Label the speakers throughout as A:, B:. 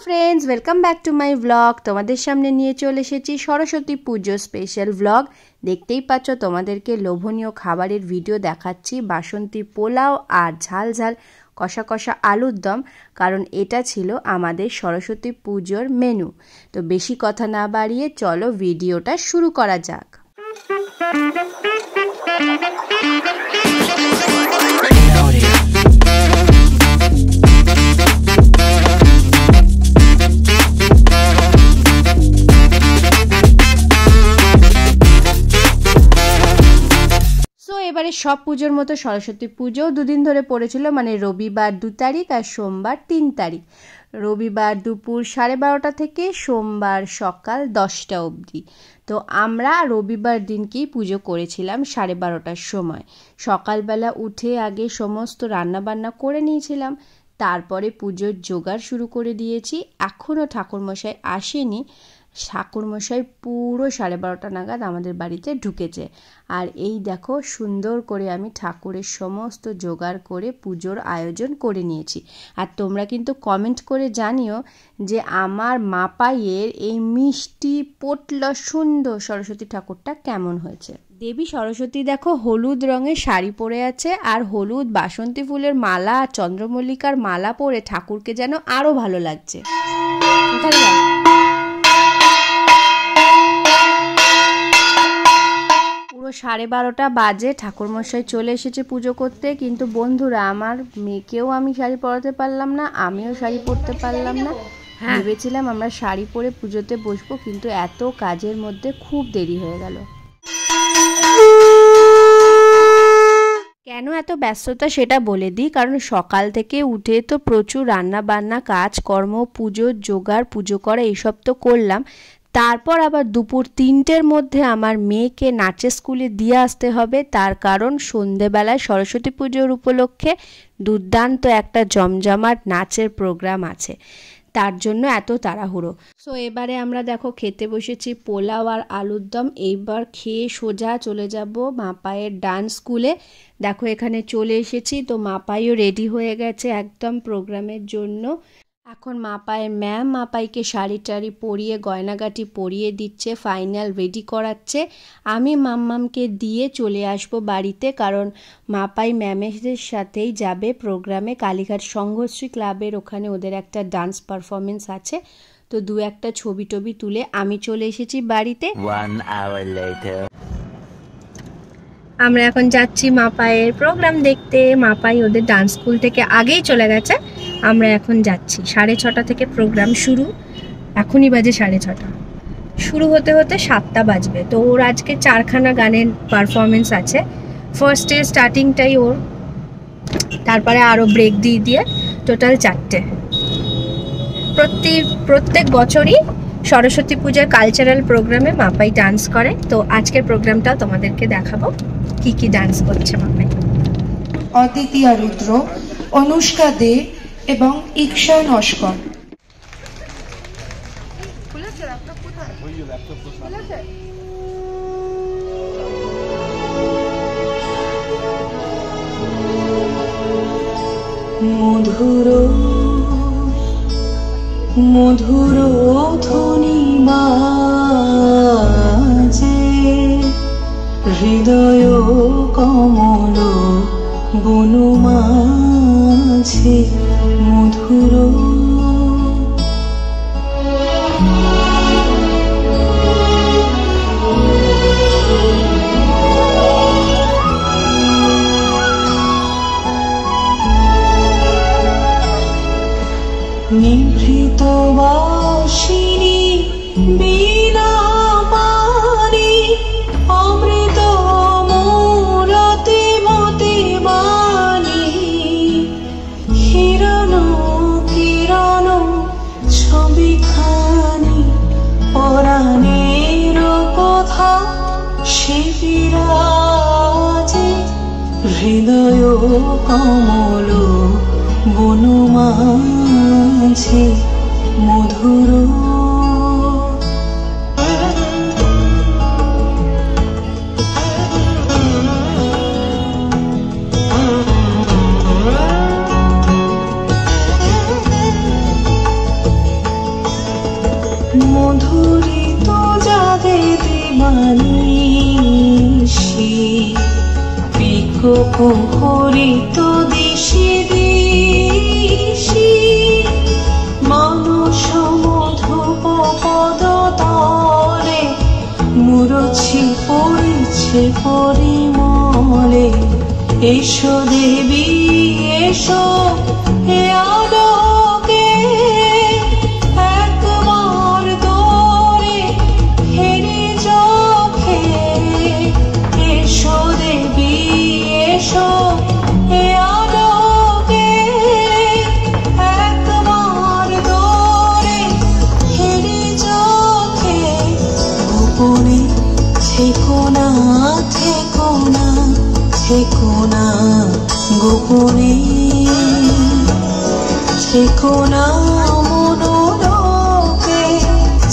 A: Friends, welcome back to my blog. তোমাদের সামনে নিয়ে চলে এসেছি সরস্বতী পুজো স্পেশাল ব্লগ। দেখতেই পাচ্ছ তোমাদেরকে লোভনীয় খাবারের ভিডিও দেখাচ্ছি, বাসন্তী পোলাও আর ঝাল ঝাল কষা কষা আলুর দম, কারণ এটা ছিল আমাদের সরস্বতী পুজোর মেনু। তো বেশি কথা না বাড়িয়ে চলো ভিডিওটা শুরু করা যাক। এবারে সব পুজোর মতো সরস্বতী পুজো দুদিন ধরে পড়েছিল, মানে রবিবার 2 তারিখ আর সোমবার 3 তারিখ। রবিবার দুপুর 12:30 থেকে সোমবার সকাল 10টা অবধি। তো আমরা রবিবার দিনকেই পুজো করেছিলাম 12:30টার সময়। সকালবেলা উঠে আগে সমস্ত রান্নাবান্না করে নিয়েছিলাম, তারপরে পুজোর জোগাড় শুরু করে দিয়েছি। এখনও ঠাকুরমশাই আসেনি। ঠাকুরমশাই পুরো 12:30 নাগাদ আমাদের বাড়িতে ঢুকেছে। আর এই দেখো সুন্দর করে আমি ঠাকুরের সমস্ত জোগাড় করে পুজোর আয়োজন করে নিয়েছি। আর তোমরা কিন্তু কমেন্ট করে জানিও যে আমার মাপাইয়ের এই মিষ্টি পোটলা সুন্দর সরস্বতী ঠাকুরটা কেমন হয়েছে। দেবী সরস্বতী দেখো হলুদ রঙের শাড়ি পরে আছে, আর হলুদ বাসন্তী ফুলের মালা, চন্দ্রমল্লিকার মালা পরে ঠাকুরকে যেন আরো ভালো লাগছে। পুরো 12:30 বাজে ঠাকুরমশাই চলে এসেছে পুজো করতে। কিন্তু বন্ধুরা, আমার মেয়েকেও আমি শাড়ি পরাতে পারলাম না, আমিও শাড়ি পরতে পারলাম না। ভেবেছিলাম আমরা শাড়ি পরে পুজোতে বসবো, কিন্তু এত কাজের মধ্যে খুব দেরি হয়ে গেল। কেন এত ব্যস্ততা সেটা বলে দিই, কারণ সকাল থেকে উঠে তো প্রচুর রান্না বান্না, কাজকর্ম, পুজোর জোগাড়, পুজো করা এইসব তো করলাম। তারপর আবার দুপুর 3টের মধ্যে আমার মেয়েকে নাচের স্কুলে দিয়ে আসতে হবে, তার কারণ সন্ধেবেলায় সরস্বতী পুজোর উপলক্ষে দুর্দান্ত একটা জমজমাট নাচের প্রোগ্রাম আছে, তার জন্য এত তাড়াহুড়ো। সো এবারে আমরা দেখো খেতে বসেছি পোলাও আর আলুর দম। এইবার খেয়ে সোজা চলে যাব মাপাইয়ের ডান্স স্কুলে। দেখো এখানে চলে এসেছি, তো মাপাইও রেডি হয়ে গেছে একদম প্রোগ্রামের জন্য। এখন মাপাইয়ের ম্যাম মাপাইকে শাড়ি টাড়ি পরিয়ে গয়নাগাটি পরিয়ে দিচ্ছে, ফাইনাল রেডি করাচ্ছে। আমি মাম্মামকে দিয়ে চলে আসবো বাড়িতে, কারণ মাপাই ম্যামের সাথেই যাবে প্রোগ্রামে। কালীঘাট সংঘশ্রী ক্লাবের ওখানে ওদের একটা ডান্স পারফরমেন্স আছে। তো 2-1টা ছবি টবি তুলে আমি চলে এসেছি বাড়িতে।
B: 1 hour later.
A: আমরা এখন যাচ্ছি মাপাইয়ের প্রোগ্রাম দেখতে। মাপাই ওদের ডান্স স্কুল থেকে আগেই চলে গেছে, আমরা এখন যাচ্ছি। 6:30 থেকে প্রোগ্রাম শুরু, এখনই বাজে 6:30। শুরু হতে হতে 7টা বাজবে। তো ওর আজকে 4খানা গানের পারফরমেন্স আছে। ফার্স্টে স্টার্টিংটাই ওর, তারপরে আরও ব্রেক দিয়ে দিয়ে টোটাল 4টে। প্রত্যেক বছরই সরস্বতী পূজার কালচারাল প্রোগ্রামে মাপাই ডান্স করে। তো আজকের প্রোগ্রামটা তোমাদেরকে দেখাবো কি কি ডান্স করছে মাপাই।
C: অদিতি রুদ্র, অনুষ্কা দে এবং ইকশা নস্কর। মধুর মধুর ধ্বনি বাজে, হৃদয় কমল বনু মাঝে মধুর। নিভৃত বাসিনী বীণা পানি, অমৃত মূরতি মতি বাণী, হিরণ কিরণ ছবিখানি, পরাণের কথা সে বিরাজে, হৃদয় কমল বনু মাঝে মধুর। মধুরিত যাদে দিবানিশি পিকক হরিত দিশি দিশি মানস মধুপ পদ তলে মুরছি পড়েছে পরিমলে এসো দেবী এসো হে আলোকে একবার দৌড়ে হেরে চোখে এসো দেবী এসো হে আলোকে একবার দৌড়ে হেরে চোখে গোপনে থেকো না থেকো না থেকো না গোপনে থেকো না মনোলোকে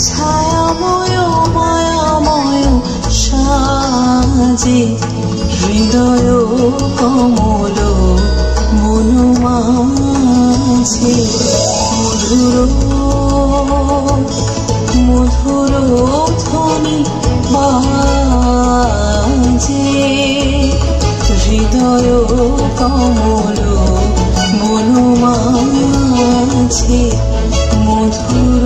C: ছায়াময় মায়াময় সাজে হৃদয় কমল মনো মাঝে মধুর মধুর ধ্বনি বাজে হৃদয় কমল মনো মাঝে মধুর।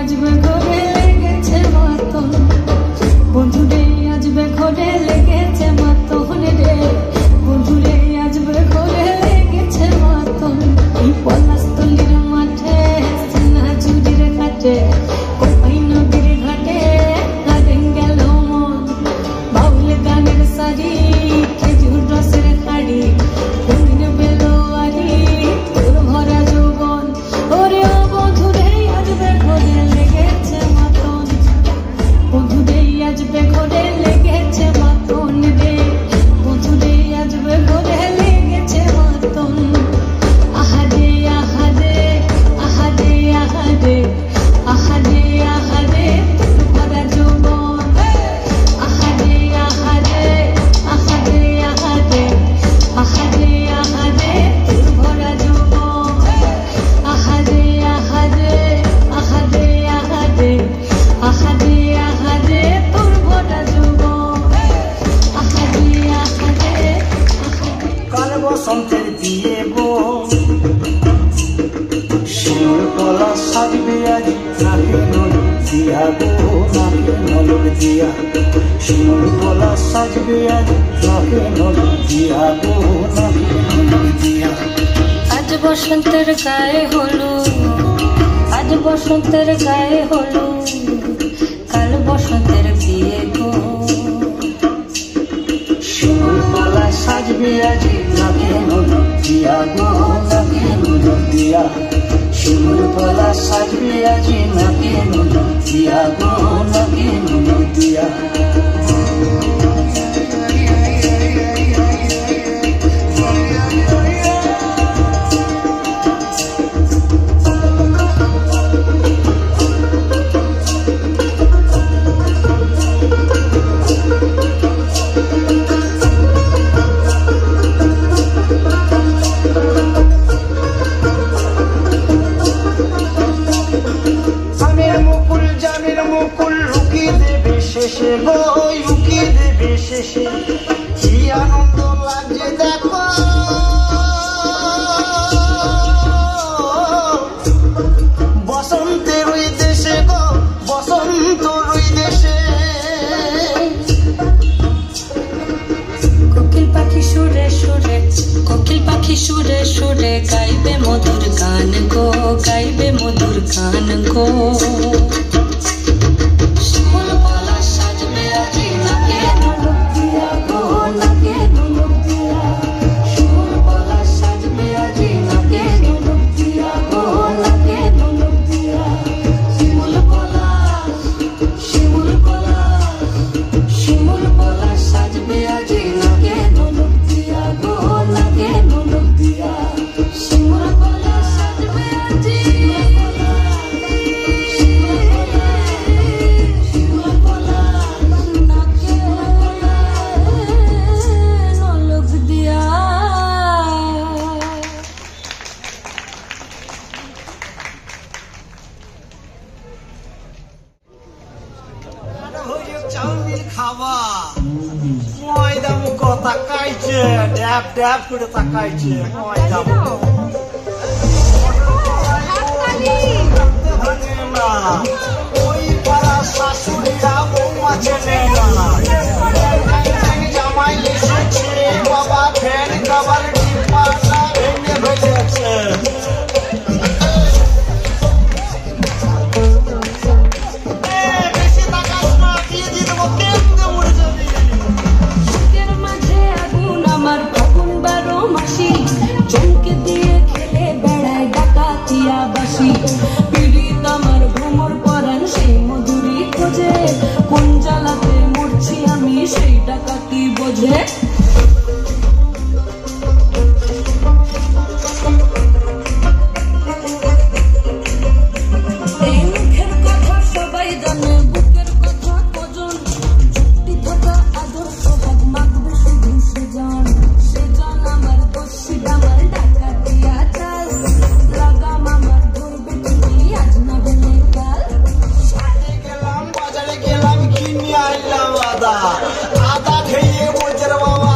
C: আজবে ঘরে লেগেছে মাতন বন্ধুরে আজবে ঘরে লেগেছে মাতন রে বন্ধুরে আজবে ঘরে লেগেছে মাতন এই পলাশতলির মাঠে সোনা চুরির কাটে কোপাই নদীর ঘাটে কাঁদেন গেল মন বাউল গানের সারি খেজুর রসের খাড়ি কোন বেলোয়ারি তোর ভরা যৌবন ওরে ও বন্ধুরে আজবে ঘরে লেগেছে মাতন বন্ধুরে আজবে ঘরে লেগেছে মাতন রে বন্ধুরে আজবে ঘরে লেগেছে মাতন আহারে আহারে আহারে আহারে আহারে আহারে তোর ভরা যৌবন আহারে আহারে আহারে আহারে আহারে আহারে তোর ভরা যৌবন আহারে আহারে আহারে আহারে আহারে আহারে তোর ভরা যৌবন আহারে আহারে
D: কাল বসন্তের দিয়ে গো শিউর তলা সাজবে আজ নাকে নলক দিয়া গো নাকে নলক দিয়া শিউর তলা সাজবে আজ নাকে নলক দিয়া গো নাকে নলক দিয়া
C: আজ বসন্তের গায়ে হলো আজ বসন্তের গায়ে হলো কাল বসন্তের বিয়ে গো
D: শিউর তলা সাজবে আজ নাকে নলক দিয়া গো নাকে নলক দিয়া শিউর তলা সাজবে আজ নাকে নলক দিয়া গো নাকে নলক দিয়া জামির মুকুল লুকিয়ে দেবে শেষে গো লুকিয়ে দেবে শেষে কি আনন্দ লাগছে দেখো বসন্তের ওই দেশে গো বসন্ত ওই দেশে
C: কোকিল পাখি সুরে সুরে কোকিল পাখি সুরে সুরে গাইবে মধুর গান গো গাইবে মধুর গান গো শিমুল পলাশ সাজবে আজি নাকে নলক দিয়া গো নাকে নলক দিয়া শিমুল পলাশ সাজবে আজি নাকে নলক দিয়া গো নাকে নলক দিয়া শিমুল পলাশ শিমুল পলাশ শিমুল পলাশ সাজবে আজি নাকে নলক দিয়া গো নাকে নলক দিয়া শিমুল পলাশ সাজবে আজি শিমুল পলাশ নাকে নলক দিয়া
D: চাউমিন খাওয়া ময়দা মুখ তাকাইছে ড্যাব ড্যাব করে তাকাইছে ময়দা মুখ ভাঙে না ওই পাড়া শাশুড়িরা বৌমা চেনে না জামাই এসেছে বাবা ফ্যান খাবার ডিব্বাটা ভেঙে ফেলেছে বেশি তাকাস না দিয়ে দিয়ে দেবো কেন্দ্রে উড়ে যাবি
C: শীতের মাঝে আগুন আমার ফাগুন 12 মাসি চমকে দিয়ে খেলে বেড়ায় ডাকাতিয়া বাসি পীড়িত আমার ভ্রমর পরাণ সেই মধুরী খোঁজে কোন জ্বালাতে মরছি আমি সেই ডাকাতি বোঝে এই মুখের কথা সবাই জানে বুকের কথা কজন যুক্তি থাকা আদর সোহাগ মাগবে শুধু সেজন সেজন আমার দোষী আমার ডাকাতিয়া চাল লাগাম আমার ধরবে তুমি আজ না হলে কাল
D: গেলাম বাজারে গেলাম কিনে আইলাম আদা আদা খেয়ে বোঝের বাবা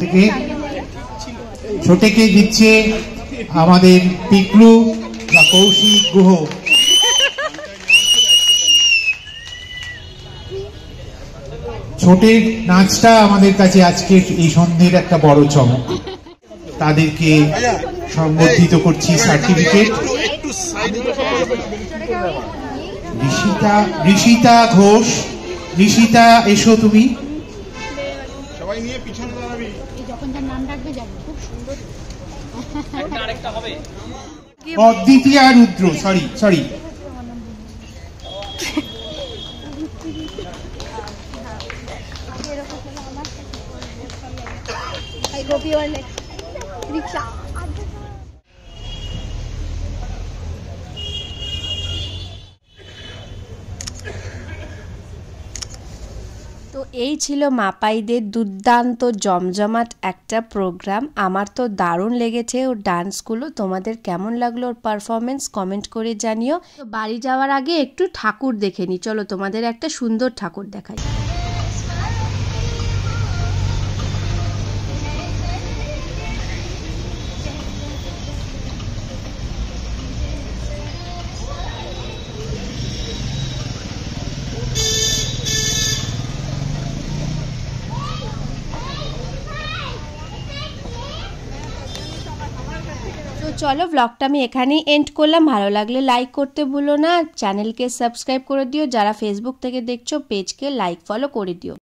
E: থেকে ছোটকে দিচ্ছে আমাদের পিকলু বা কৌশিক গুহ। ছোটের নাচটা আমাদের কাছে আজকে এই সন্ধ্যের একটা বড় চমক। তাদেরকে সম্বর্ধিত করছি সার্টিফিকেট। ঋষিতা ঘোষ, ঋষিতা এসো তুমি। অদ্বিতীয়া রুদ্র, সরি
A: তো এই ছিল মাপাইদের দুর্দান্ত জমজমাট একটা প্রোগ্রাম। আমার তো দারুণ লেগেছে ওর ডান্সগুলো। তোমাদের কেমন লাগলো ওর পারফরমেন্স কমেন্ট করে জানিও। তো বাড়ি যাওয়ার আগে একটু ঠাকুর দেখে নি, চলো তোমাদের একটা সুন্দর ঠাকুর দেখাই। চলো ব্লগটা আমি এখানেই এন্ড করলাম। ভালো লাগলে লাইক করতে ভুলো না, চ্যানেলকে সাবস্ক্রাইব করে দিও। যারা ফেসবুক থেকে দেখছো পেজকে লাইক ফলো করে দিও।